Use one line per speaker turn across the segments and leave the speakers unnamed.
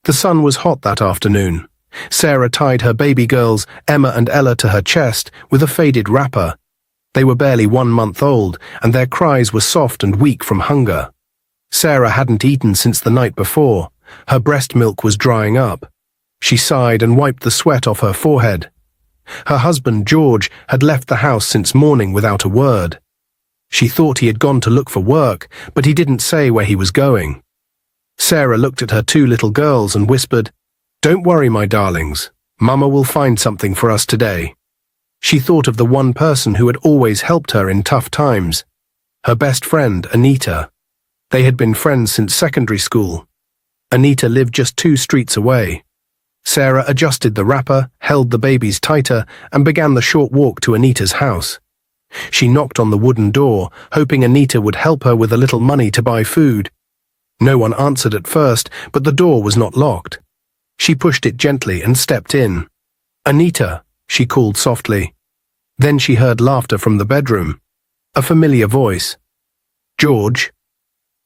The sun was hot that afternoon. Sarah tied her baby girls, Emma and Ella, to her chest with a faded wrapper. They were barely 1 month old, and their cries were soft and weak from hunger. Sarah hadn't eaten since the night before. Her breast milk was drying up. She sighed and wiped the sweat off her forehead. Her husband, George, had left the house since morning without a word. She thought he had gone to look for work, but he didn't say where he was going. Sarah looked at her 2 little girls and whispered, "Don't worry, my darlings. Mama will find something for us today." She thought of the one person who had always helped her in tough times. Her best friend, Anita. They had been friends since secondary school. Anita lived just 2 streets away. Sarah adjusted the wrapper, held the babies tighter, and began the short walk to Anita's house. She knocked on the wooden door, hoping Anita would help her with a little money to buy food. No one answered at first, but the door was not locked. She pushed it gently and stepped in. "Anita," she called softly. Then she heard laughter from the bedroom. A familiar voice. "George?"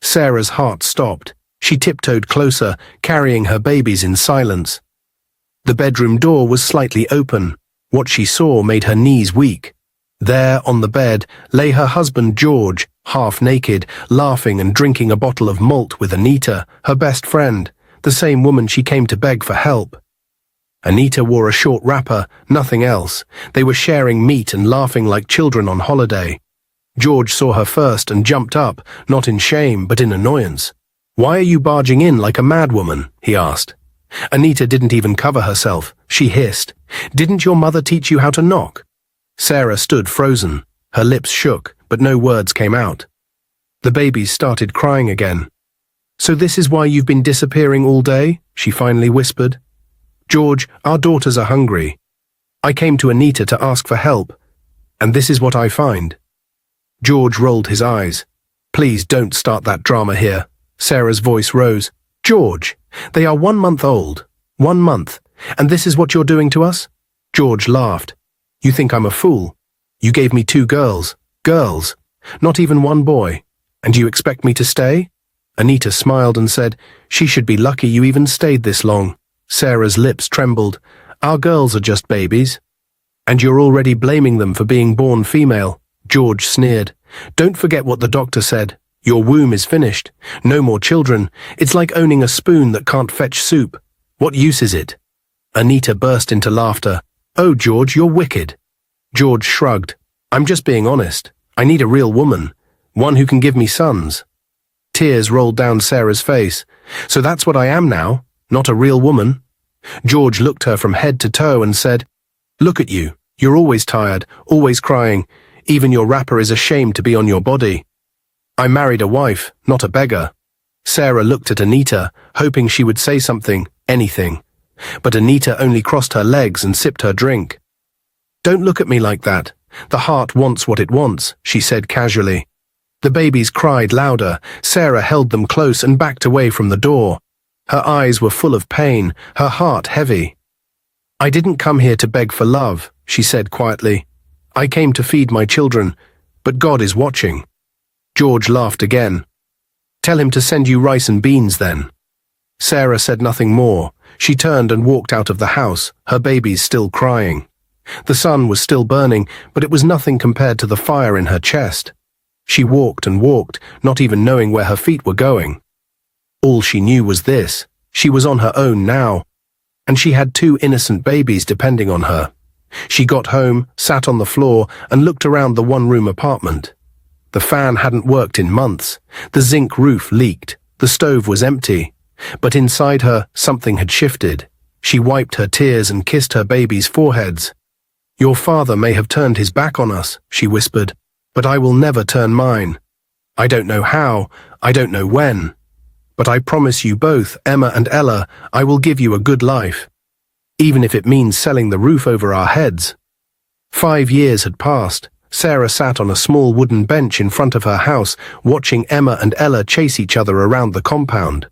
Sarah's heart stopped. She tiptoed closer, carrying her babies in silence. The bedroom door was slightly open. What she saw made her knees weak. There, on the bed, lay her husband George, half naked, laughing and drinking a bottle of malt with Anita, her best friend, the same woman she came to beg for help. Anita wore a short wrapper, nothing else. They were sharing meat and laughing like children on holiday. George saw her first and jumped up, not in shame but in annoyance. "Why are you barging in like a madwoman?" he asked. Anita didn't even cover herself. She hissed, "Didn't your mother teach you how to knock?" Sarah stood frozen. Her lips shook, but no words came out. The babies started crying again. "So this is why you've been disappearing all day?" she finally whispered. "George, our daughters are hungry. I came to Anita to ask for help, and this is what I find." George rolled his eyes. "Please don't start that drama here." Sarah's voice rose. "George, they are 1 month old. 1 month. And this is what you're doing to us?" George laughed. "You think I'm a fool? You gave me 2 girls. Girls. Not even 1 boy. And you expect me to stay?" Anita smiled and said, "She should be lucky you even stayed this long." Sarah's lips trembled. "Our girls are just babies." "And you're already blaming them for being born female," George sneered. "Don't forget what the doctor said. Your womb is finished. No more children. It's like owning a spoon that can't fetch soup. What use is it?" Anita burst into laughter. "Oh, George, you're wicked." George shrugged. "I'm just being honest. I need a real woman. One who can give me sons." Tears rolled down Sarah's face. "So that's what I am now? Not a real woman?" George looked her from head to toe and said, "Look at you. You're always tired, always crying. Even your wrapper is a shame to be on your body. I married a wife, not a beggar." Sarah looked at Anita, hoping she would say something, anything. But Anita only crossed her legs and sipped her drink. "Don't look at me like that. The heart wants what it wants," she said casually. The babies cried louder. Sarah held them close and backed away from the door. Her eyes were full of pain, her heart heavy. "I didn't come here to beg for love," she said quietly. "I came to feed my children, but God is watching." George laughed again. "Tell him to send you rice and beans then." Sarah said nothing more. She turned and walked out of the house, her babies still crying. The sun was still burning, but it was nothing compared to the fire in her chest. She walked and walked, not even knowing where her feet were going. All she knew was this: she was on her own now, and she had 2 innocent babies depending on her. She got home, sat on the floor, and looked around the 1-room apartment. The fan hadn't worked in months. The zinc roof leaked. The stove was empty. But inside her, something had shifted. She wiped her tears and kissed her babies' foreheads. "Your father may have turned his back on us," she whispered, "but I will never turn mine. I don't know how, I don't know when. But I promise you both, Emma and Ella, I will give you a good life. Even if it means selling the roof over our heads." 5 years had passed. Sarah sat on a small wooden bench in front of her house, watching Emma and Ella chase each other around the compound.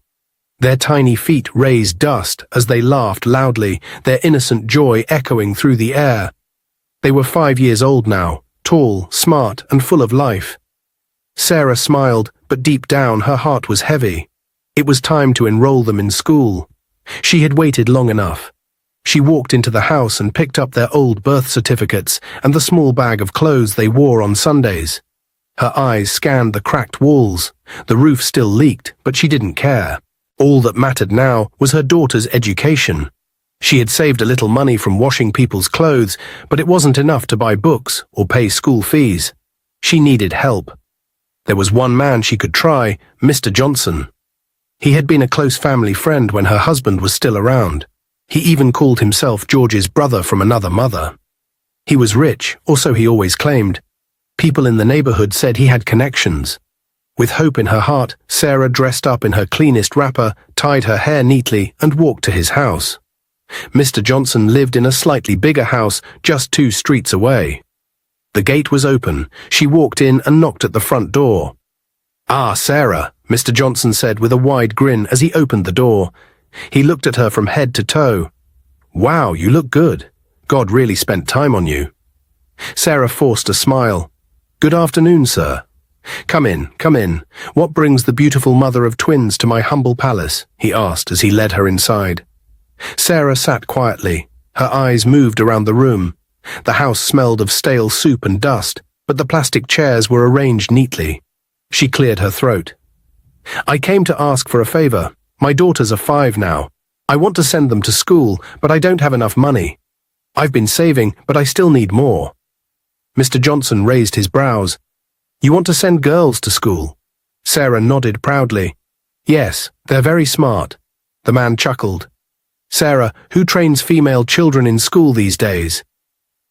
Their tiny feet raised dust as they laughed loudly, their innocent joy echoing through the air. They were 5 years old now, tall, smart, and full of life. Sarah smiled, but deep down her heart was heavy. It was time to enroll them in school. She had waited long enough. She walked into the house and picked up their old birth certificates and the small bag of clothes they wore on Sundays. Her eyes scanned the cracked walls. The roof still leaked, but she didn't care. All that mattered now was her daughter's education. She had saved a little money from washing people's clothes, but it wasn't enough to buy books or pay school fees. She needed help. There was one man she could try, Mr. Johnson. He had been a close family friend when her husband was still around. He even called himself George's brother from another mother. He was rich, or so he always claimed. People in the neighborhood said he had connections. With hope in her heart, Sarah dressed up in her cleanest wrapper, tied her hair neatly, and walked to his house. Mr. Johnson lived in a slightly bigger house just 2 streets away. The gate was open. She walked in and knocked at the front door. "Ah, Sarah," Mr. Johnson said with a wide grin as he opened the door. He looked at her from head to toe. "Wow, you look good. God really spent time on you." Sarah forced a smile. "Good afternoon, sir." Come in, come in. What brings the beautiful mother of twins to my humble palace?" he asked as he led her inside. Sarah sat quietly. Her eyes moved around the room. The house smelled of stale soup and dust, but the plastic chairs were arranged neatly. She cleared her throat. "I came to ask for a favor. My daughters are 5 now. I want to send them to school, but I don't have enough money. I've been saving, but I still need more." Mr. Johnson raised his brows. "You want to send girls to school?" Sarah nodded proudly. "Yes, they're very smart." The man chuckled. "Sarah, who trains female children in school these days?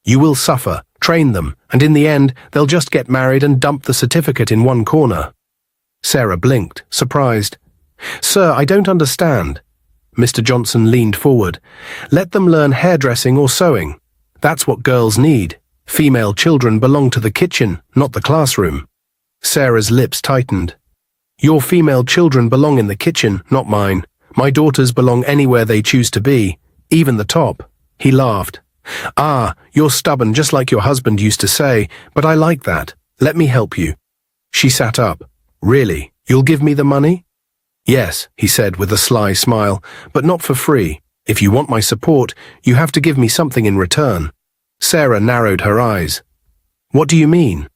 You will suffer, train them, and in the end, they'll just get married and dump the certificate in one corner." Sarah blinked, surprised. "Sir, I don't understand." Mr. Johnson leaned forward. "Let them learn hairdressing or sewing. That's what girls need. Female children belong to the kitchen, not the classroom." Sarah's lips tightened. "Your female children belong in the kitchen, not mine. My daughters belong anywhere they choose to be, even the top." He laughed. "Ah, you're stubborn just like your husband used to say, but I like that. Let me help you." She sat up. "Really? You'll give me the money?" "Yes," he said with a sly smile, "but not for free. If you want my support, you have to give me something in return." Sarah narrowed her eyes. "What do you mean?"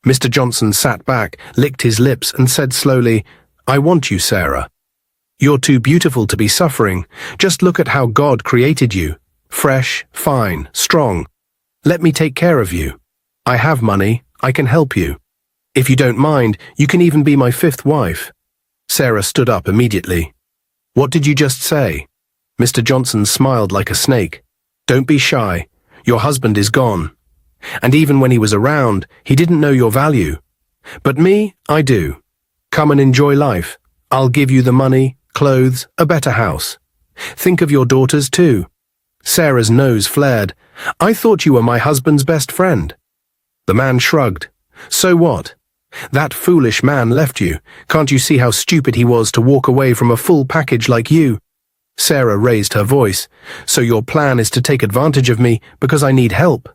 Mr. Johnson sat back, licked his lips, and said slowly, "I want you, Sarah. You're too beautiful to be suffering. Just look at how God created you. Fresh, fine, strong. Let me take care of you. I have money. I can help you. If you don't mind, you can even be my 5th wife." Sarah stood up immediately. "What did you just say?" Mr. Johnson smiled like a snake. "Don't be shy. Your husband is gone. And even when he was around, he didn't know your value. But me, I do. Come and enjoy life. I'll give you the money, clothes, a better house. Think of your daughters too." Sarah's nose flared. "I thought you were my husband's best friend." The man shrugged. "So what? That foolish man left you. Can't you see how stupid he was to walk away from a full package like you?" Sarah raised her voice. "So your plan is to take advantage of me because I need help?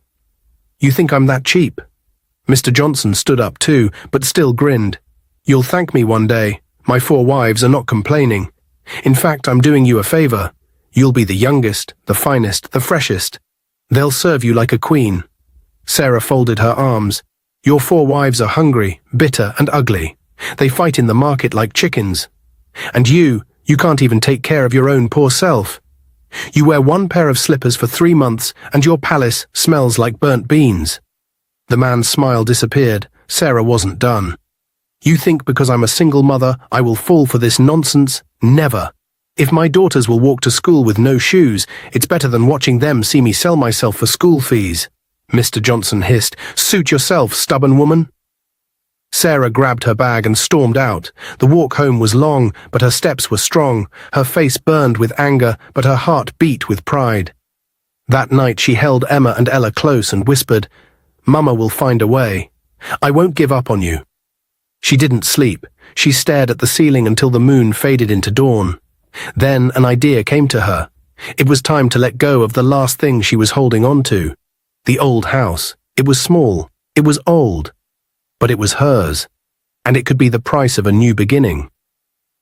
You think I'm that cheap?" Mr. Johnson stood up too, but still grinned. "You'll thank me one day. My 4 wives are not complaining. In fact, I'm doing you a favor. You'll be the youngest, the finest, the freshest. They'll serve you like a queen." Sarah folded her arms. "Your 4 wives are hungry, bitter, and ugly. They fight in the market like chickens. And you can't even take care of your own poor self. You wear 1 pair of slippers for 3 months, and your palace smells like burnt beans." The man's smile disappeared. Sarah wasn't done. "You think because I'm a single mother, I will fall for this nonsense? Never. If my daughters will walk to school with no shoes, it's better than watching them see me sell myself for school fees." Mr. Johnson hissed. "Suit yourself, stubborn woman." Sarah grabbed her bag and stormed out. The walk home was long, but her steps were strong. Her face burned with anger, but her heart beat with pride. That night she held Emma and Ella close and whispered, "Mama will find a way. I won't give up on you." She didn't sleep. She stared at the ceiling until the moon faded into dawn. Then an idea came to her. It was time to let go of the last thing she was holding on to. The old house. It was small. It was old. But it was hers. And it could be the price of a new beginning.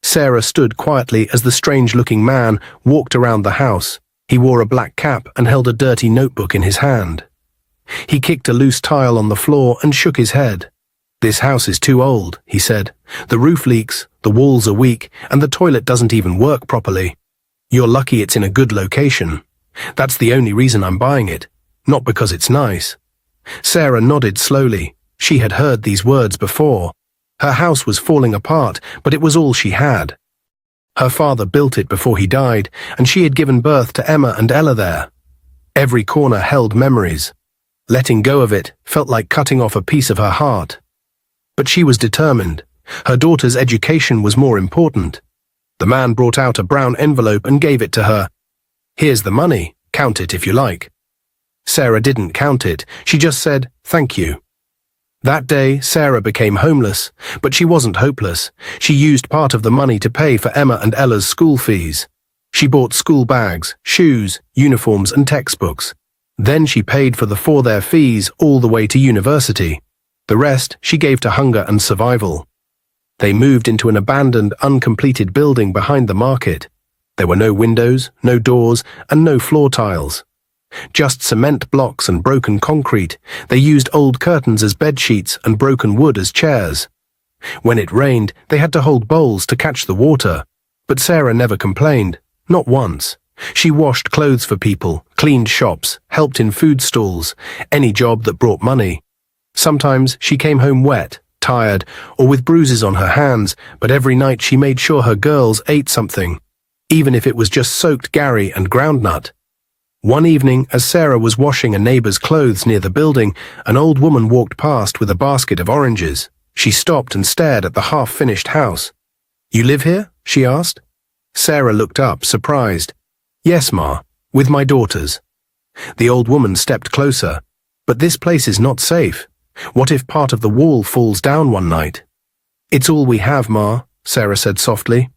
Sarah stood quietly as the strange-looking man walked around the house. He wore a black cap and held a dirty notebook in his hand. He kicked a loose tile on the floor and shook his head. "This house is too old," he said. "The roof leaks, the walls are weak, and the toilet doesn't even work properly. You're lucky it's in a good location. That's the only reason I'm buying it, not because it's nice." Sarah nodded slowly. She had heard these words before. Her house was falling apart, but it was all she had. Her father built it before he died, and she had given birth to Emma and Ella there. Every corner held memories. Letting go of it felt like cutting off a piece of her heart. But she was determined. Her daughter's education was more important. The man brought out a brown envelope and gave it to her. "Here's the money. Count it if you like." Sarah didn't count it. She just said, "Thank you." That day, Sarah became homeless, but she wasn't hopeless. She used part of the money to pay for Emma and Ella's school fees. She bought school bags, shoes, uniforms, and textbooks. Then she paid for their fees all the way to university. The rest she gave to hunger and survival. They moved into an abandoned, uncompleted building behind the market. There were no windows, no doors, and no floor tiles. Just cement blocks and broken concrete. They used old curtains as bed sheets and broken wood as chairs. When it rained, they had to hold bowls to catch the water. But Sarah never complained, not once. She washed clothes for people, cleaned shops, helped in food stalls, any job that brought money. Sometimes she came home wet, tired, or with bruises on her hands, but every night she made sure her girls ate something, even if it was just soaked Gary and groundnut. One evening, as Sarah was washing a neighbor's clothes near the building, an old woman walked past with a basket of oranges. She stopped and stared at the half-finished house. "You live here?" she asked. Sarah looked up, surprised. "Yes, Ma, with my daughters." The old woman stepped closer. "But this place is not safe. What if part of the wall falls down one night?" "It's all we have, Ma," Sarah said softly.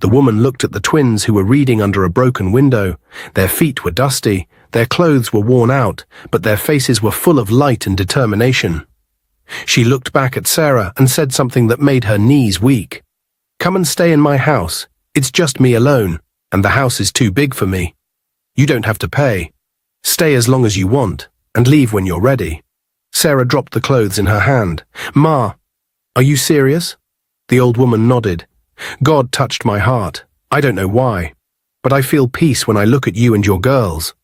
The woman looked at the twins who were reading under a broken window. Their feet were dusty, their clothes were worn out, but their faces were full of light and determination. She looked back at Sarah and said something that made her knees weak. "Come and stay in my house. It's just me alone, and the house is too big for me. You don't have to pay. Stay as long as you want, and leave when you're ready." Sarah dropped the clothes in her hand. "Ma, are you serious?" The old woman nodded. "God touched my heart. I don't know why, but I feel peace when I look at you and your girls."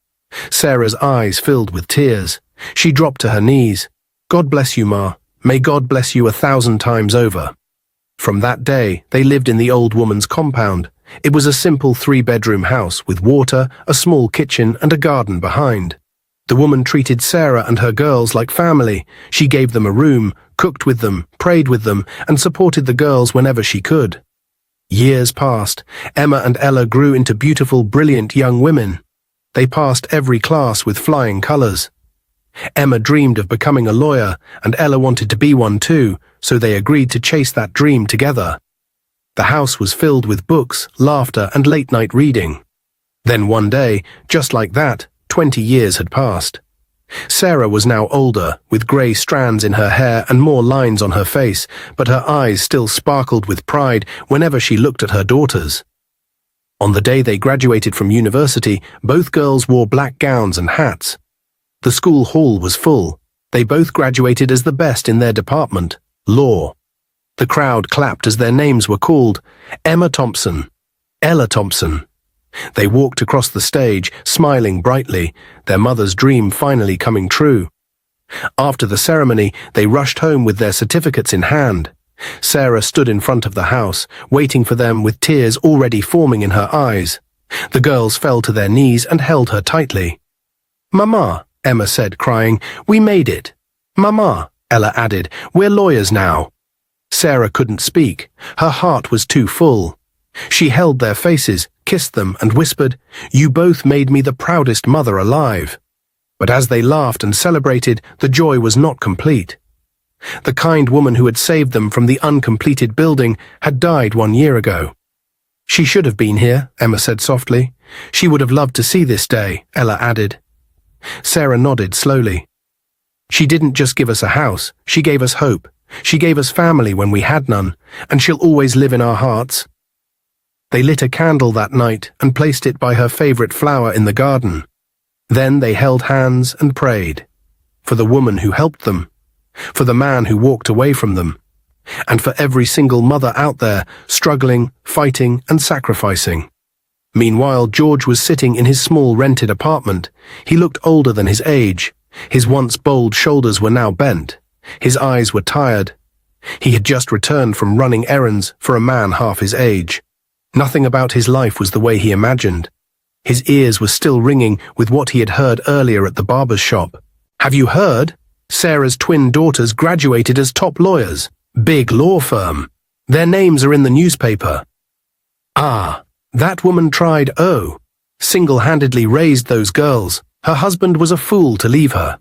Sarah's eyes filled with tears. She dropped to her knees. "God bless you, Ma. May God bless you 1,000 times over." From that day, they lived in the old woman's compound. It was a simple 3-bedroom house with water, a small kitchen, and a garden behind. The woman treated Sarah and her girls like family. She gave them a room, cooked with them, prayed with them, and supported the girls whenever she could. Years passed. Emma and Ella grew into beautiful, brilliant young women. They passed every class with flying colors. Emma dreamed of becoming a lawyer, and Ella wanted to be one too, so they agreed to chase that dream together. The house was filled with books, laughter, and late-night reading. Then one day, just like that, 20 years had passed. Sarah was now older, with grey strands in her hair and more lines on her face, but her eyes still sparkled with pride whenever she looked at her daughters. On the day they graduated from university, both girls wore black gowns and hats. The school hall was full. They both graduated as the best in their department, law. The crowd clapped as their names were called: Emma Thompson, Ella Thompson. They walked across the stage, smiling brightly, their mother's dream finally coming true. After the ceremony, they rushed home with their certificates in hand. Sarah stood in front of the house, waiting for them with tears already forming in her eyes. The girls fell to their knees and held her tightly. "Mama," Emma said, crying, "we made it." "Mama," Ella added, "we're lawyers now." Sarah couldn't speak. Her heart was too full. She held their faces, kissed them, and whispered, "You both made me the proudest mother alive." But as they laughed and celebrated, the joy was not complete. The kind woman who had saved them from the uncompleted building had died 1 year ago. "She should have been here," Emma said softly. "She would have loved to see this day," Ella added. Sarah nodded slowly. "She didn't just give us a house, she gave us hope. She gave us family when we had none, and she'll always live in our hearts." They lit a candle that night and placed it by her favorite flower in the garden. Then they held hands and prayed. For the woman who helped them, for the man who walked away from them, and for every single mother out there struggling, fighting, and sacrificing. Meanwhile, George was sitting in his small rented apartment. He looked older than his age. His once bold shoulders were now bent. His eyes were tired. He had just returned from running errands for a man half his age. Nothing about his life was the way he imagined. His ears were still ringing with what he had heard earlier at the barber's shop. "Have you heard? Sarah's twin daughters graduated as top lawyers. Big law firm. Their names are in the newspaper." Ah, that woman tried, single-handedly raised those girls. Her husband was a fool to leave her.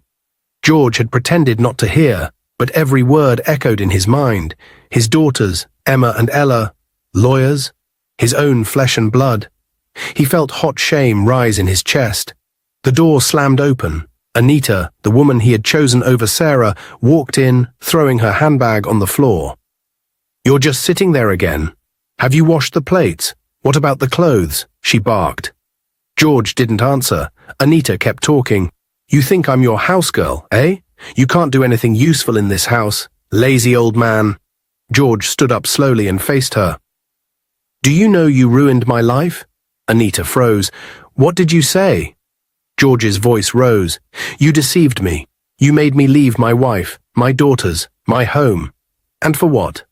George had pretended not to hear, but every word echoed in his mind. His daughters, Emma and Ella, lawyers, his own flesh and blood. He felt hot shame rise in his chest. The door slammed open. Anita, the woman he had chosen over Sarah, walked in, throwing her handbag on the floor. "You're just sitting there again. Have you washed the plates? What about the clothes?" she barked. George didn't answer. Anita kept talking. "You think I'm your house girl, eh? You can't do anything useful in this house. Lazy old man." George stood up slowly and faced her. "Do you know you ruined my life?" Anita froze. "What did you say?" George's voice rose. "You deceived me. You made me leave my wife, my daughters, my home. And for what?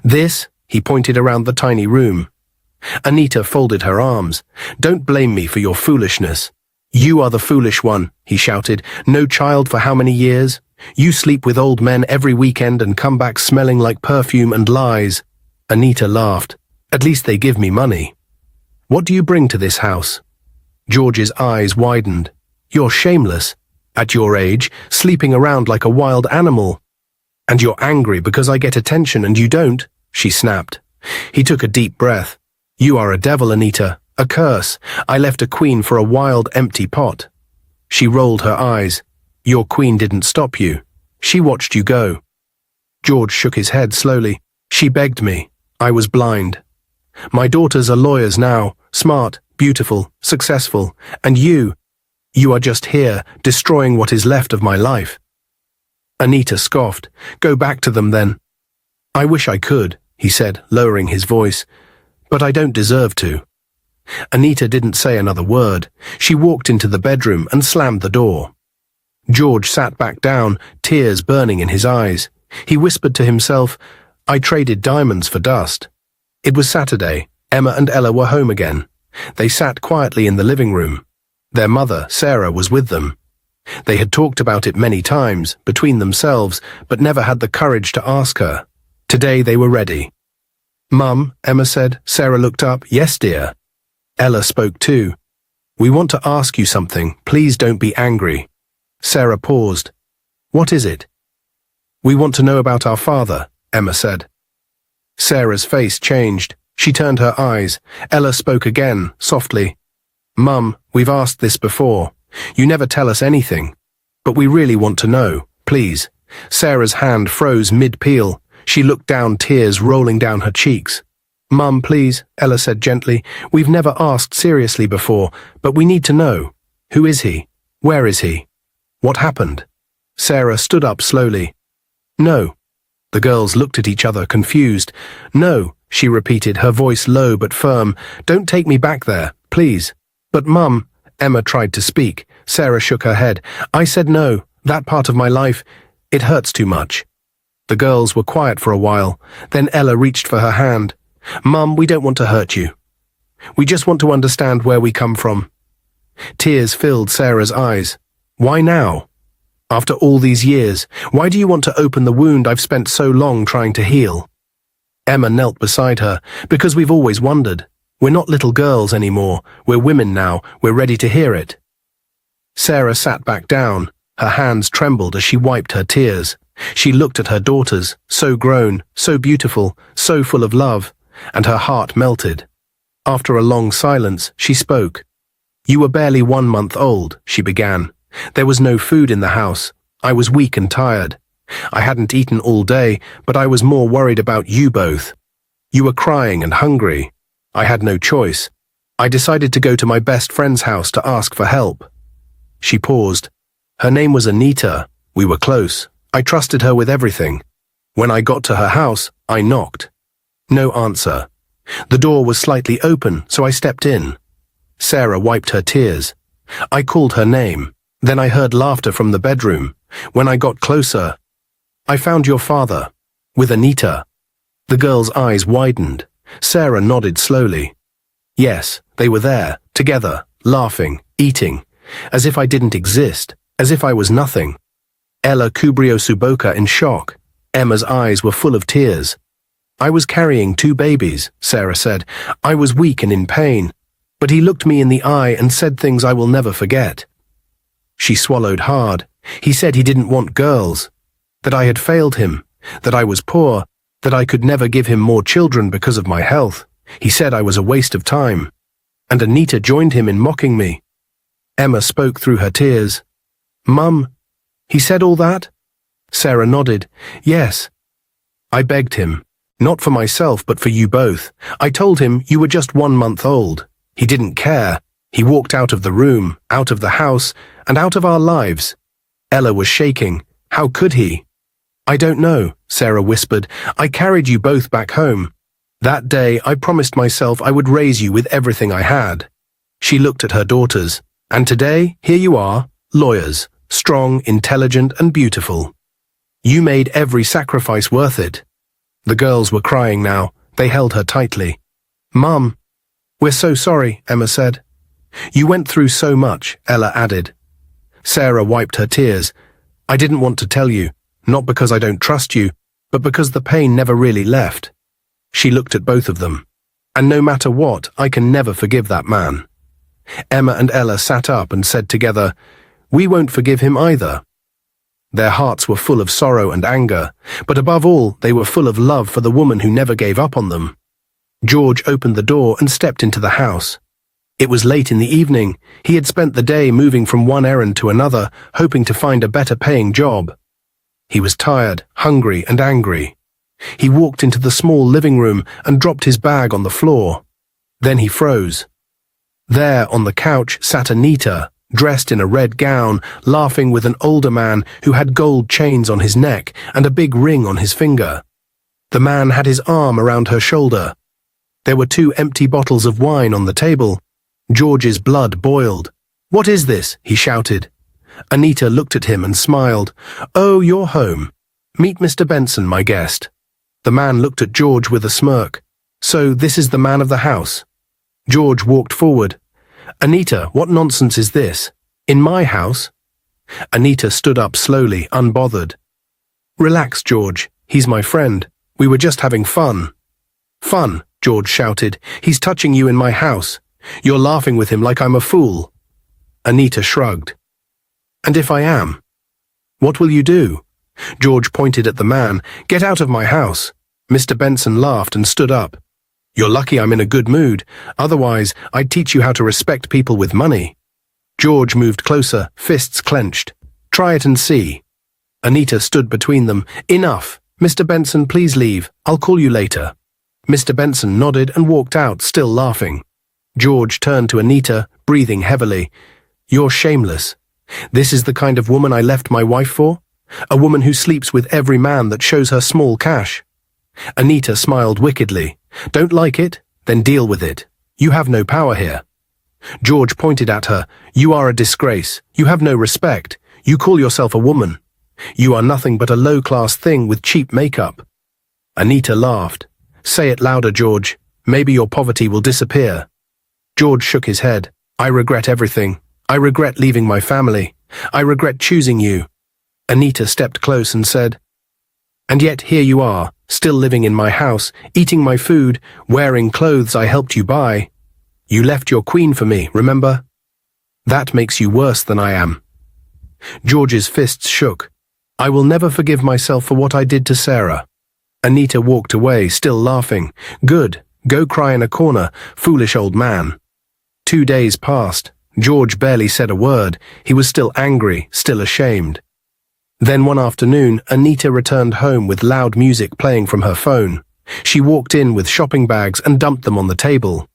This?" He pointed around the tiny room. Anita folded her arms. "Don't blame me for your foolishness. You are the foolish one," he shouted. "No child for how many years? You sleep with old men every weekend and come back smelling like perfume and lies." Anita laughed. "At least they give me money. What do you bring to this house?" George's eyes widened. "You're shameless. At your age, sleeping around like a wild animal. And you're angry because I get attention and you don't," she snapped. He took a deep breath. "You are a devil, Anita. A curse. I left a queen for a wild, empty pot." She rolled her eyes. "Your queen didn't stop you. She watched you go." George shook his head slowly. "She begged me. I was blind. My daughters are lawyers now, smart, beautiful, successful, and you are just here, destroying what is left of my life." Anita scoffed. "Go back to them then." "I wish I could," he said, lowering his voice, "but I don't deserve to." Anita didn't say another word. She walked into the bedroom and slammed the door. George sat back down, tears burning in his eyes. He whispered to himself, "I traded diamonds for dust." It was Saturday. Emma and Ella were home again. They sat quietly in the living room. Their mother, Sarah, was with them. They had talked about it many times, between themselves, but never had the courage to ask her. Today they were ready. "Mum," Emma said. Sarah looked up. "Yes, dear." Ella spoke too. "We want to ask you something. Please don't be angry." Sarah paused. "What is it?" "We want to know about our father," Emma said. Sarah's face changed. She turned her eyes. Ella spoke again, softly. "Mum, we've asked this before. You never tell us anything. But we really want to know, please." Sarah's hand froze mid-peel. She looked down, tears rolling down her cheeks. "Mum, please," Ella said gently. "We've never asked seriously before, but we need to know. Who is he? Where is he? What happened?" Sarah stood up slowly. "No." The girls looked at each other, confused. "No," she repeated, her voice low but firm. "Don't take me back there, please." "But Mum," Emma tried to speak. Sarah shook her head. "I said no. That part of my life, it hurts too much." The girls were quiet for a while. Then Ella reached for her hand. "Mum, we don't want to hurt you. We just want to understand where we come from." Tears filled Sarah's eyes. "Why now? After all these years, why do you want to open the wound I've spent so long trying to heal?" Emma knelt beside her. "Because we've always wondered. We're not little girls anymore. We're women now. We're ready to hear it." Sarah sat back down. Her hands trembled as she wiped her tears. She looked at her daughters, so grown, so beautiful, so full of love, and her heart melted. After a long silence, she spoke. "You were barely 1 month old," she began. "There was no food in the house. I was weak and tired. I hadn't eaten all day, but I was more worried about you both. You were crying and hungry. I had no choice. I decided to go to my best friend's house to ask for help. She paused. Her name was Anita. We were close. I trusted her with everything. When I got to her house, I knocked. No answer. The door was slightly open, so I stepped in. Sarah wiped her tears. I called her name. Then I heard laughter from the bedroom. When I got closer, I found your father, with Anita. The girl's eyes widened. Sarah nodded slowly. Yes, they were there, together, laughing, eating, as if I didn't exist, as if I was nothing. Ella Kubriosuboka in shock. Emma's eyes were full of tears. I was carrying 2 babies, Sarah said. I was weak and in pain, but he looked me in the eye and said things I will never forget. She swallowed hard. He said he didn't want girls, that I had failed him, that I was poor, that I could never give him more children because of my health. He said I was a waste of time. And Anita joined him in mocking me. Emma spoke through her tears. Mum, he said all that? Sarah nodded. Yes. I begged him. Not for myself, but for you both. I told him you were just 1 month old. He didn't care. He walked out of the room, out of the house, and out of our lives. Ella was shaking. How could he? I don't know, Sarah whispered. I carried you both back home. That day, I promised myself I would raise you with everything I had. She looked at her daughters. And today, here you are, lawyers, strong, intelligent, and beautiful. You made every sacrifice worth it. The girls were crying now. They held her tightly. Mum, we're so sorry, Emma said. You went through so much, Ella added. Sarah wiped her tears. I didn't want to tell you, not because I don't trust you, but because the pain never really left. She looked at both of them. And no matter what, I can never forgive that man. Emma and Ella sat up and said together, We won't forgive him either. Their hearts were full of sorrow and anger, but above all, they were full of love for the woman who never gave up on them. George opened the door and stepped into the house. It was late in the evening. He had spent the day moving from one errand to another, hoping to find a better-paying job. He was tired, hungry, and angry. He walked into the small living room and dropped his bag on the floor. Then he froze. There, on the couch, sat Anita, dressed in a red gown, laughing with an older man who had gold chains on his neck and a big ring on his finger. The man had his arm around her shoulder. There were 2 empty bottles of wine on the table. George's blood boiled. What is this? He shouted. Anita looked at him and smiled. Oh, you're home. Meet Mr. Benson, my guest. The man looked at George with a smirk. So this is the man of the house. George walked forward. Anita, what nonsense is this? In my house? Anita stood up slowly, unbothered. Relax, George. He's my friend. We were just having fun. Fun, George shouted. He's touching you in my house. You're laughing with him like I'm a fool. Anita shrugged. And if I am? What will you do? George pointed at the man. Get out of my house. Mr. Benson laughed and stood up. You're lucky I'm in a good mood. Otherwise, I'd teach you how to respect people with money. George moved closer, fists clenched. Try it and see. Anita stood between them. Enough. Mr. Benson, please leave. I'll call you later. Mr. Benson nodded and walked out, still laughing. George turned to Anita, breathing heavily. You're shameless. This is the kind of woman I left my wife for? A woman who sleeps with every man that shows her small cash. Anita smiled wickedly. Don't like it? Then deal with it. You have no power here. George pointed at her. You are a disgrace. You have no respect. You call yourself a woman. You are nothing but a low-class thing with cheap makeup. Anita laughed. Say it louder, George. Maybe your poverty will disappear. George shook his head. I regret everything. I regret leaving my family. I regret choosing you. Anita stepped close and said, And yet here you are, still living in my house, eating my food, wearing clothes I helped you buy. You left your queen for me, remember? That makes you worse than I am. George's fists shook. I will never forgive myself for what I did to Sarah. Anita walked away, still laughing. Good, go cry in a corner, foolish old man. 2 days passed. George barely said a word. He was still angry, still ashamed. Then one afternoon, Anita returned home with loud music playing from her phone. She walked in with shopping bags and dumped them on the table.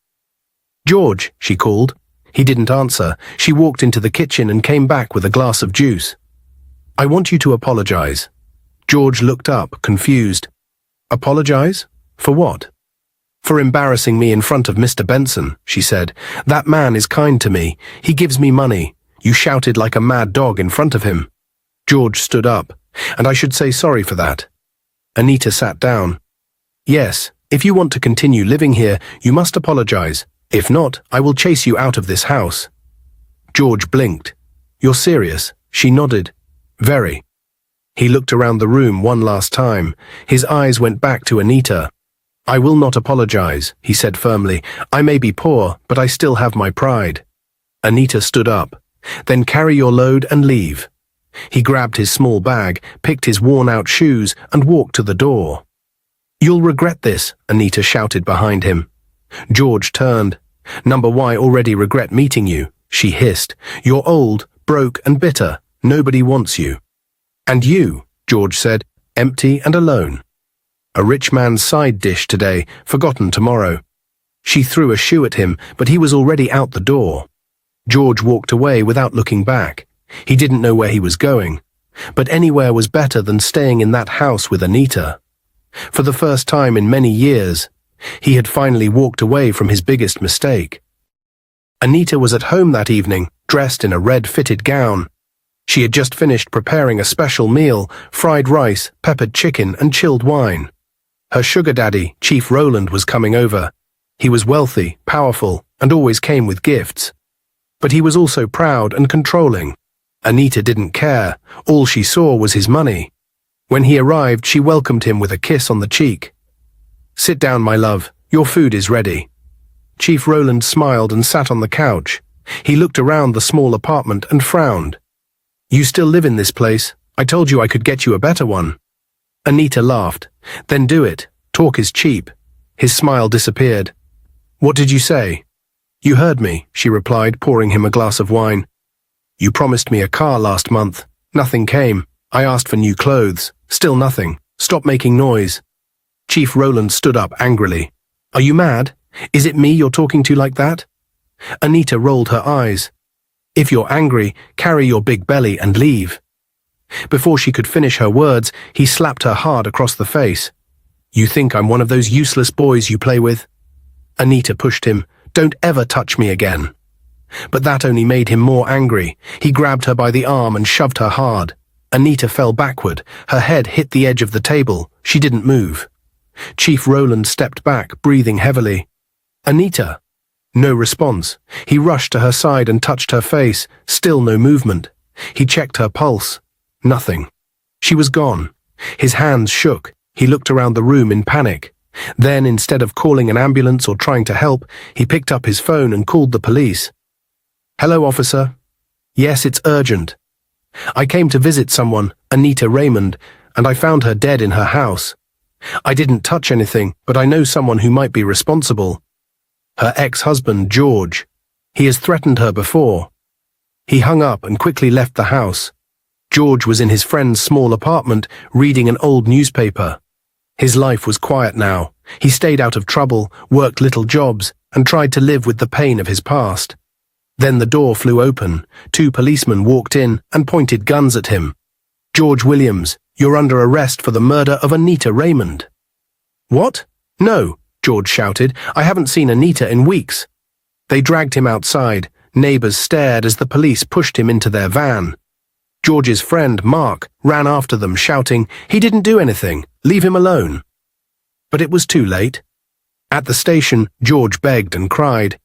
"George," she called. He didn't answer. She walked into the kitchen and came back with a glass of juice. "I want you to apologize." George looked up, confused. "Apologize? For what?" "For embarrassing me in front of Mr. Benson," she said. "That man is kind to me. He gives me money. You shouted like a mad dog in front of him." George stood up. "And I should say sorry for that." Anita sat down. "Yes, if you want to continue living here, you must apologize. If not, I will chase you out of this house." George blinked. "You're serious?" She nodded. "Very." He looked around the room one last time. His eyes went back to Anita. "I will not apologize," he said firmly. "I may be poor, but I still have my pride." Anita stood up. "Then carry your load and leave." He grabbed his small bag, picked his worn-out shoes, and walked to the door. "You'll regret this," Anita shouted behind him. George turned. "Number Y already regret meeting you," she hissed. "You're old, broke, and bitter. Nobody wants you." "And you," George said, "empty and alone. A rich man's side dish today, forgotten tomorrow." She threw a shoe at him, but he was already out the door. George walked away without looking back. He didn't know where he was going, but anywhere was better than staying in that house with Anita. For the first time in many years, he had finally walked away from his biggest mistake. Anita was at home that evening, dressed in a red-fitted gown. She had just finished preparing a special meal, fried rice, peppered chicken, and chilled wine. Her sugar daddy, Chief Rowland, was coming over. He was wealthy, powerful, and always came with gifts. But he was also proud and controlling. Anita didn't care. All she saw was his money. When he arrived, she welcomed him with a kiss on the cheek. "Sit down, my love. Your food is ready." Chief Rowland smiled and sat on the couch. He looked around the small apartment and frowned. "You still live in this place? I told you I could get you a better one." Anita laughed. "Then do it. Talk is cheap." His smile disappeared. "What did you say?" "You heard me," she replied, pouring him a glass of wine. "You promised me a car last month. Nothing came. I asked for new clothes. Still nothing. Stop making noise." Chief Rowland stood up angrily. "Are you mad? Is it me you're talking to like that?" Anita rolled her eyes. "If you're angry, carry your big belly and leave." Before she could finish her words, he slapped her hard across the face. "You think I'm one of those useless boys you play with?" Anita pushed him. "Don't ever touch me again." But that only made him more angry. He grabbed her by the arm and shoved her hard. Anita fell backward. Her head hit the edge of the table. She didn't move. Chief Rowland stepped back, breathing heavily. "Anita!" No response. He rushed to her side and touched her face. Still no movement. He checked her pulse. Nothing. She was gone. His hands shook. He looked around the room in panic. Then, instead of calling an ambulance or trying to help, he picked up his phone and called the police. "Hello, officer." "Yes, it's urgent. I came to visit someone, Anita Raymond, and I found her dead in her house. I didn't touch anything, but I know someone who might be responsible. Her ex-husband, George. He has threatened her before." He hung up and quickly left the house. George was in his friend's small apartment, reading an old newspaper. His life was quiet now. He stayed out of trouble, worked little jobs, and tried to live with the pain of his past. Then the door flew open. 2 policemen walked in and pointed guns at him. "George Williams, you're under arrest for the murder of Anita Raymond." "What? No," George shouted. "I haven't seen Anita in weeks." They dragged him outside. Neighbors stared as the police pushed him into their van. George's friend, Mark, ran after them, shouting, "He didn't do anything. Leave him alone." But it was too late. At the station, George begged and cried,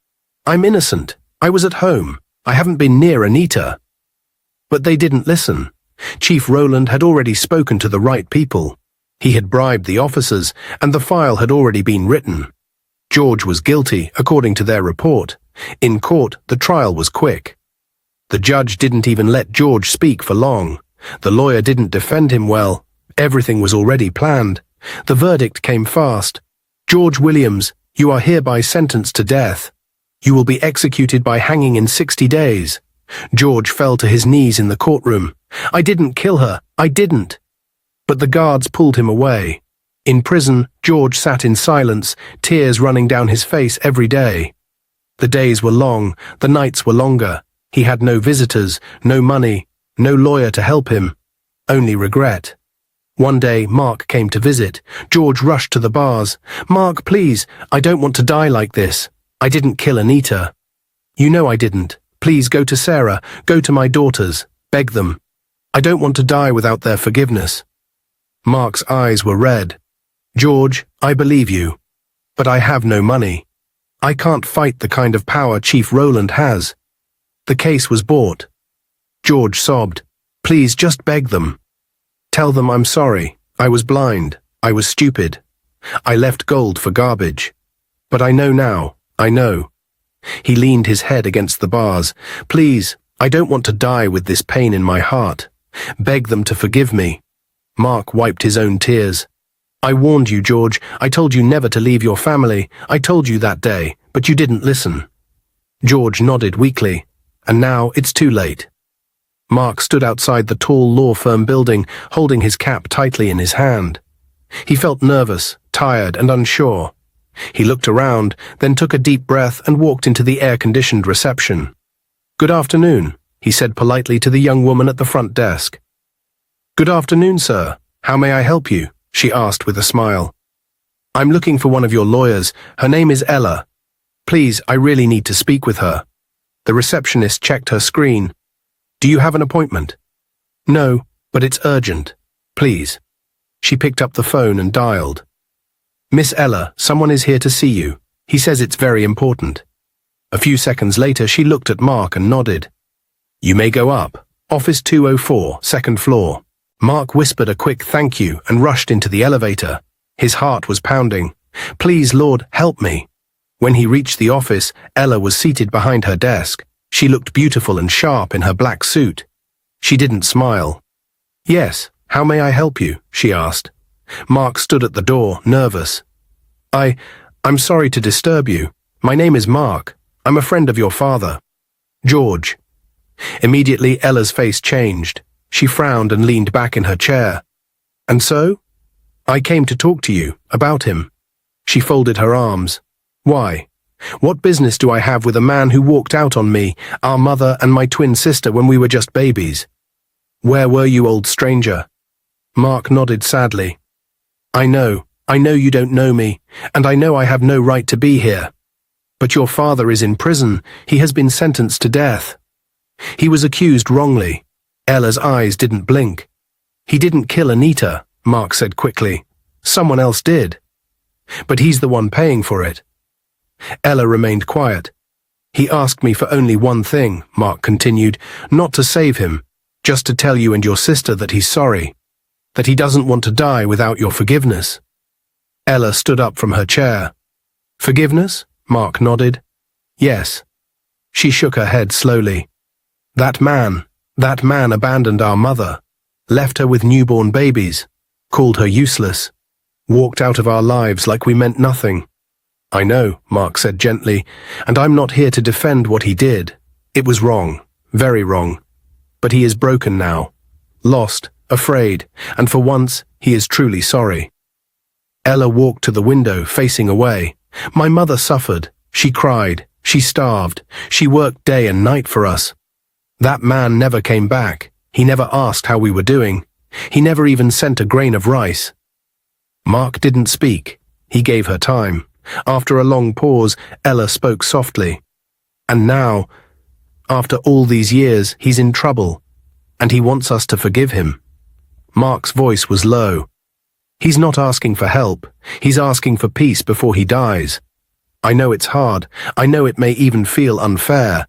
"I'm innocent. I was at home. I haven't been near Anita." But they didn't listen. Chief Rowland had already spoken to the right people. He had bribed the officers, and the file had already been written. George was guilty, according to their report. In court, the trial was quick. The judge didn't even let George speak for long. The lawyer didn't defend him well. Everything was already planned. The verdict came fast. "George Williams, you are hereby sentenced to death. You will be executed by hanging in 60 days. George fell to his knees in the courtroom. "I didn't kill her. I didn't." But the guards pulled him away. In prison, George sat in silence, tears running down his face every day. The days were long, the nights were longer. He had no visitors, no money, no lawyer to help him, only regret. One day, Mark came to visit. George rushed to the bars. "Mark, please, I don't want to die like this. I didn't kill Anita." "You know I didn't. Please go to Sarah, go to my daughters, beg them. I don't want to die without their forgiveness." Mark's eyes were red. "George, I believe you. But I have no money. I can't fight the kind of power Chief Rowland has." The case was bought. George sobbed. "Please just beg them. Tell them I'm sorry. I was blind. I was stupid. I left gold for garbage. But I know now. I know." He leaned his head against the bars. "Please, I don't want to die with this pain in my heart. Beg them to forgive me." Mark wiped his own tears. "I warned you, George. I told you never to leave your family. I told you that day, but you didn't listen." George nodded weakly. "And now it's too late." Mark stood outside the tall law firm building, holding his cap tightly in his hand. He felt nervous, tired, and unsure. He looked around, then took a deep breath and walked into the air-conditioned reception. "Good afternoon," he said politely to the young woman at the front desk. "Good afternoon, sir. How may I help you?" she asked with a smile. "I'm looking for one of your lawyers. Her name is Ella. Please, I really need to speak with her." The receptionist checked her screen. "Do you have an appointment?" "No, but it's urgent. Please." She picked up the phone and dialed. "Miss Ella, someone is here to see you. He says it's very important." A few seconds later, she looked at Mark and nodded. "You may go up. Office 204, second floor." Mark whispered a quick thank you and rushed into the elevator. His heart was pounding. "Please, Lord, help me." When he reached the office, Ella was seated behind her desk. She looked beautiful and sharp in her black suit. She didn't smile. "Yes, how may I help you?" she asked. Mark stood at the door, nervous. I'm sorry to disturb you. My name is Mark. I'm a friend of your father." "George." Immediately, Ella's face changed. She frowned and leaned back in her chair. "And so?" "I came to talk to you, about him." She folded her arms. "Why? What business do I have with a man who walked out on me, our mother and my twin sister when we were just babies?" "Where were you, old stranger?" Mark nodded sadly. I know you don't know me, and I know I have no right to be here. But your father is in prison. He has been sentenced to death. He was accused wrongly." Ella's eyes didn't blink. "He didn't kill Anita," Mark said quickly. "Someone else did. But he's the one paying for it." Ella remained quiet. "He asked me for only one thing," Mark continued, "not to save him, just to tell you and your sister that he's sorry, that he doesn't want to die without your forgiveness." Ella stood up from her chair. "Forgiveness?" Mark nodded. "Yes." She shook her head slowly. That man abandoned our mother, left her with newborn babies, called her useless, walked out of our lives like we meant nothing." "I know," Mark said gently, "and I'm not here to defend what he did. It was wrong, very wrong. But he is broken now, lost, afraid, and for once he is truly sorry." Ella walked to the window, facing away. "My mother suffered. She cried. She starved. She worked day and night for us. That man never came back. He never asked how we were doing. He never even sent a grain of rice." Mark didn't speak. He gave her time. After a long pause, Ella spoke softly. "And now, after all these years, he's in trouble, and he wants us to forgive him." Mark's voice was low. "He's not asking for help. He's asking for peace before he dies. I know it's hard. I know it may even feel unfair.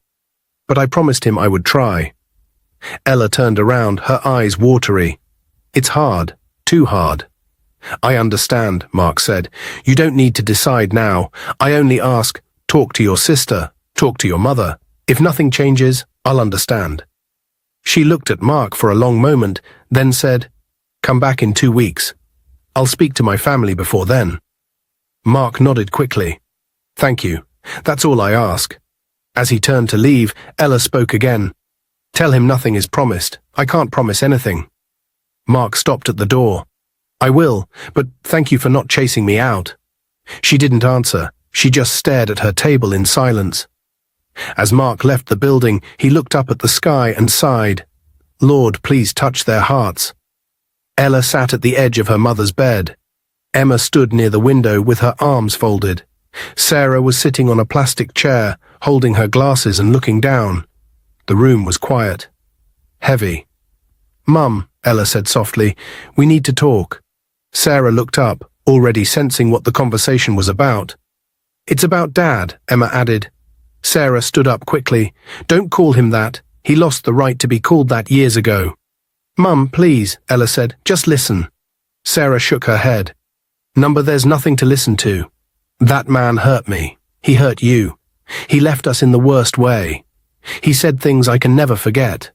But I promised him I would try." Ella turned around, her eyes watery. "It's hard. Too hard." "I understand," Mark said. "You don't need to decide now. I only ask, talk to your sister, talk to your mother. If nothing changes, I'll understand." She looked at Mark for a long moment, then said, "Come back in 2 weeks. I'll speak to my family before then." Mark nodded quickly. "Thank you. That's all I ask." As he turned to leave, Ella spoke again. "Tell him nothing is promised. I can't promise anything." Mark stopped at the door. I will, but thank you for not chasing me out. She didn't answer. She just stared at her table in silence. As Mark left the building, he looked up at the sky and sighed. Lord, please touch their hearts. Ella sat at the edge of her mother's bed. Emma stood near the window with her arms folded. Sarah was sitting on a plastic chair, holding her glasses and looking down. The room was quiet. Heavy. Mum, Ella said softly, we need to talk. Sarah looked up, already sensing what the conversation was about. It's about Dad, Emma added. Sarah stood up quickly. Don't call him that. He lost the right to be called that years ago. Mum, please, Ella said, just listen. Sarah shook her head. Number, there's nothing to listen to. That man hurt me. He hurt you. He left us in the worst way. He said things I can never forget.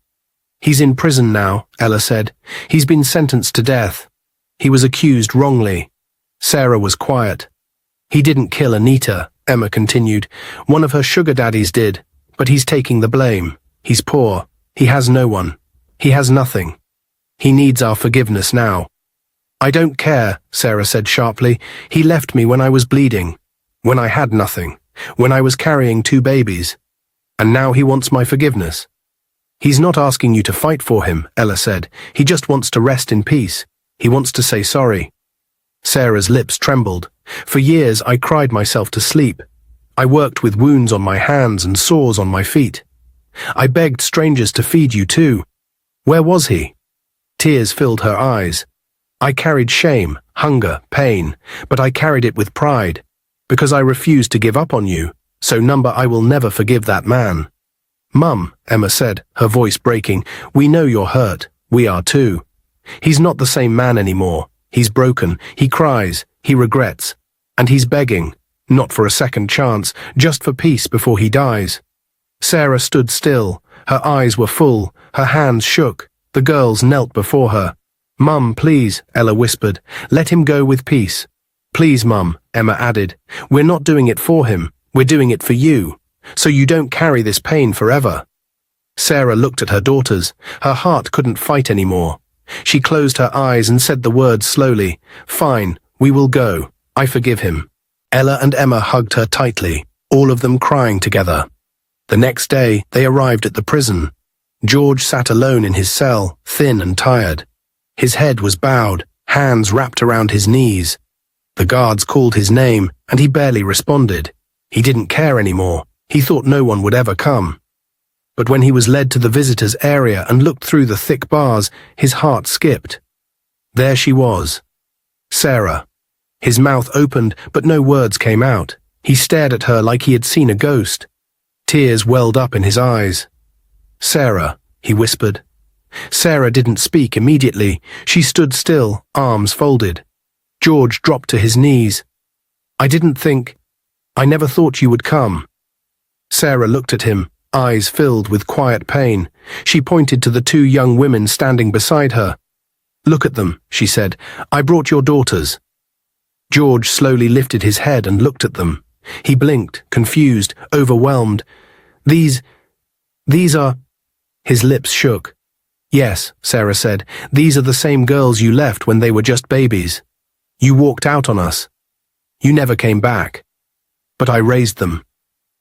He's in prison now, Ella said. He's been sentenced to death. He was accused wrongly. Sarah was quiet. He didn't kill Anita, Emma continued. One of her sugar daddies did, but he's taking the blame. He's poor. He has no one. He has nothing. He needs our forgiveness now. I don't care, Sarah said sharply. He left me when I was bleeding, when I had nothing, when I was carrying 2 babies. And now he wants my forgiveness. He's not asking you to fight for him, Ella said. He just wants to rest in peace. He wants to say sorry. Sarah's lips trembled. For years I cried myself to sleep. I worked with wounds on my hands and sores on my feet. I begged strangers to feed you too. Where was he? Tears filled her eyes. I carried shame, hunger, pain, but I carried it with pride, because I refused to give up on you, so number I will never forgive that man. Mum, Emma said, her voice breaking, we know you're hurt. We are too. He's not the same man anymore. He's broken. He cries. He regrets. And he's begging, not for a second chance, just for peace before he dies. Sarah stood still. Her eyes were full. Her hands shook. The girls knelt before her. Mum, please, Ella whispered. Let him go with peace. Please, Mum, Emma added. We're not doing it for him. We're doing it for you, so you don't carry this pain forever. Sarah looked at her daughters. Her heart couldn't fight anymore. She closed her eyes and said the words slowly. Fine, we will go. I forgive him. Ella and Emma hugged her tightly, all of them crying together. The next day, they arrived at the prison. George sat alone in his cell, thin and tired. His head was bowed, hands wrapped around his knees. The guards called his name, and he barely responded. He didn't care anymore. He thought no one would ever come. But when he was led to the visitors' area and looked through the thick bars, his heart skipped. There she was. Sarah. His mouth opened, but no words came out. He stared at her like he had seen a ghost. Tears welled up in his eyes. Sarah, he whispered. Sarah didn't speak immediately. She stood still, arms folded. George dropped to his knees. I never thought you would come. Sarah looked at him, eyes filled with quiet pain. She pointed to the 2 young women standing beside her. Look at them, she said. I brought your daughters. George slowly lifted his head and looked at them. He blinked, confused, overwhelmed. These are... His lips shook. Yes, Sarah said, these are the same girls you left when they were just babies. You walked out on us. You never came back. But I raised them.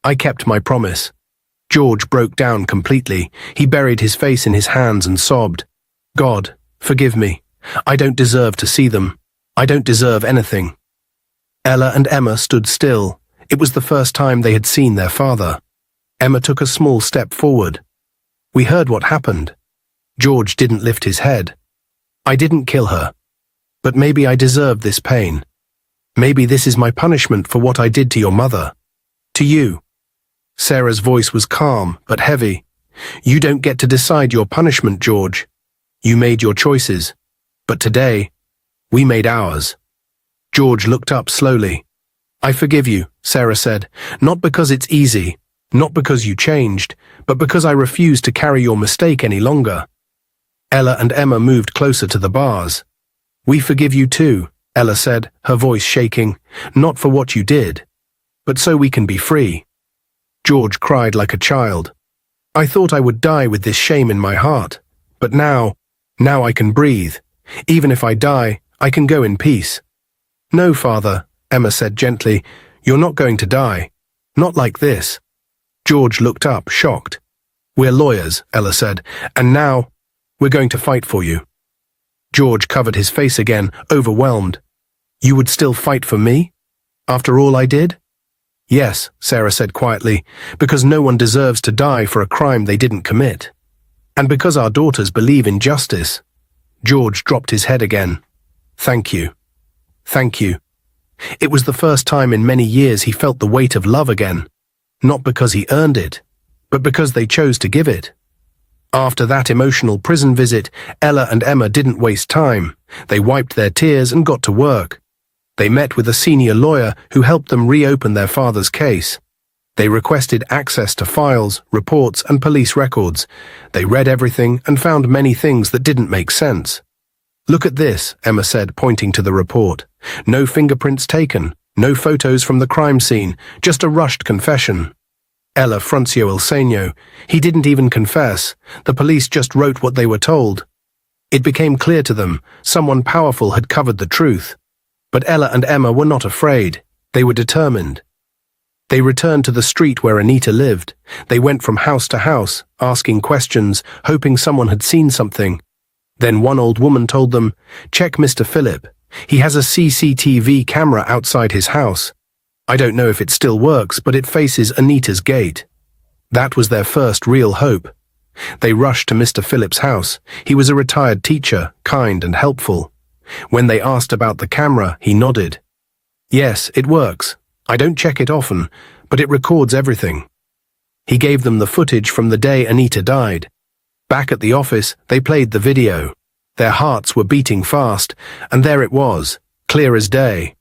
I kept my promise. George broke down completely. He buried his face in his hands and sobbed. God, forgive me. I don't deserve to see them. I don't deserve anything. Ella and Emma stood still. It was the first time they had seen their father. Emma took a small step forward. We heard what happened. George didn't lift his head. I didn't kill her. But maybe I deserved this pain. Maybe this is my punishment for what I did to your mother. To you. Sarah's voice was calm but heavy. You don't get to decide your punishment, George. You made your choices. But today, we made ours. George looked up slowly. I forgive you, Sarah said, not because it's easy, not because you changed, but because I refuse to carry your mistake any longer. Ella and Emma moved closer to the bars. We forgive you too, Ella said, her voice shaking, not for what you did, but so we can be free. George cried like a child. I thought I would die with this shame in my heart, but now I can breathe. Even if I die, I can go in peace." "No, Father," Emma said gently. "You're not going to die. Not like this." George looked up, shocked. "We're lawyers," Ella said, "and now we're going to fight for you." George covered his face again, overwhelmed. "You would still fight for me? After all I did?" "Yes," Sarah said quietly, "because no one deserves to die for a crime they didn't commit. And because our daughters believe in justice." George dropped his head again. "Thank you. Thank you." It was the first time in many years he felt the weight of love again, not because he earned it, but because they chose to give it. After that emotional prison visit, Ella and Emma didn't waste time. They wiped their tears and got to work. They met with a senior lawyer who helped them reopen their father's case. They requested access to files, reports, and police records. They read everything and found many things that didn't make sense. "Look at this," Emma said, pointing to the report. "No fingerprints taken, no photos from the crime scene, just a rushed confession." Ella Fruncio il segno. "He didn't even confess. The police just wrote what they were told." It became clear to them someone powerful had covered the truth. But Ella and Emma were not afraid. They were determined. They returned to the street where Anita lived. They went from house to house, asking questions, hoping someone had seen something. Then one old woman told them, "Check Mr. Philip. He has a CCTV camera outside his house. I don't know if it still works, but it faces Anita's gate." That was their first real hope. They rushed to Mr. Philip's house. He was a retired teacher, kind and helpful. When they asked about the camera, he nodded. "Yes, it works. I don't check it often, but it records everything." He gave them the footage from the day Anita died. Back at the office, they played the video. Their hearts were beating fast, and there it was, clear as day.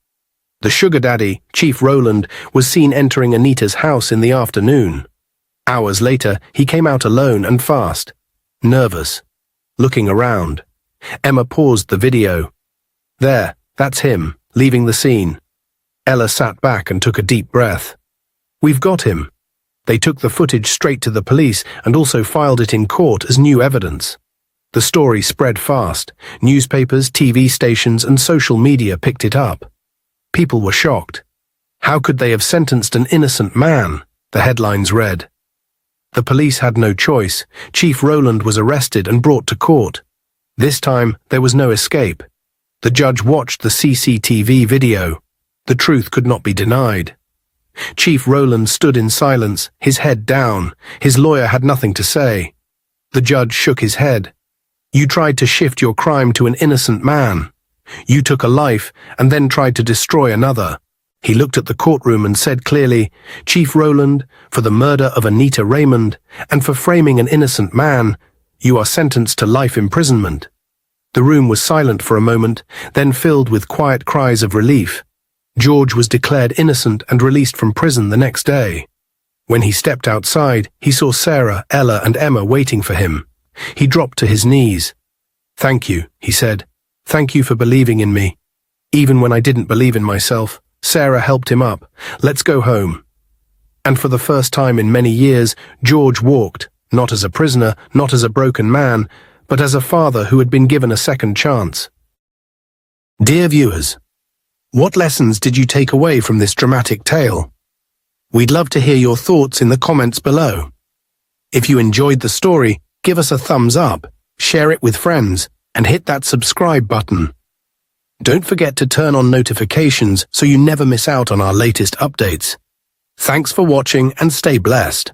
The sugar daddy, Chief Rowland, was seen entering Anita's house in the afternoon. Hours later, he came out alone and fast, nervous, looking around. Emma paused the video. "There, that's him, leaving the scene." Ella sat back and took a deep breath. "We've got him." They took the footage straight to the police and also filed it in court as new evidence. The story spread fast. Newspapers, TV stations, and social media picked it up. People were shocked. "How could they have sentenced an innocent man?" the headlines read. The police had no choice. Chief Rowland was arrested and brought to court. This time, there was no escape. The judge watched the CCTV video. The truth could not be denied. Chief Rowland stood in silence, his head down. His lawyer had nothing to say. The judge shook his head. "You tried to shift your crime to an innocent man. You took a life and then tried to destroy another." He looked at the courtroom and said clearly, "Chief Rowland, for the murder of Anita Raymond and for framing an innocent man, you are sentenced to life imprisonment." The room was silent for a moment, then filled with quiet cries of relief. George was declared innocent and released from prison the next day. When he stepped outside, he saw Sarah, Ella, and Emma waiting for him. He dropped to his knees. "Thank you," he said. "Thank you for believing in me. Even when I didn't believe in myself." Sarah helped him up. "Let's go home." And for the first time in many years, George walked, not as a prisoner, not as a broken man, but as a father who had been given a second chance. Dear viewers, what lessons did you take away from this dramatic tale? We'd love to hear your thoughts in the comments below. If you enjoyed the story, give us a thumbs up, share it with friends, and hit that subscribe button. Don't forget to turn on notifications so you never miss out on our latest updates. Thanks for watching and stay blessed.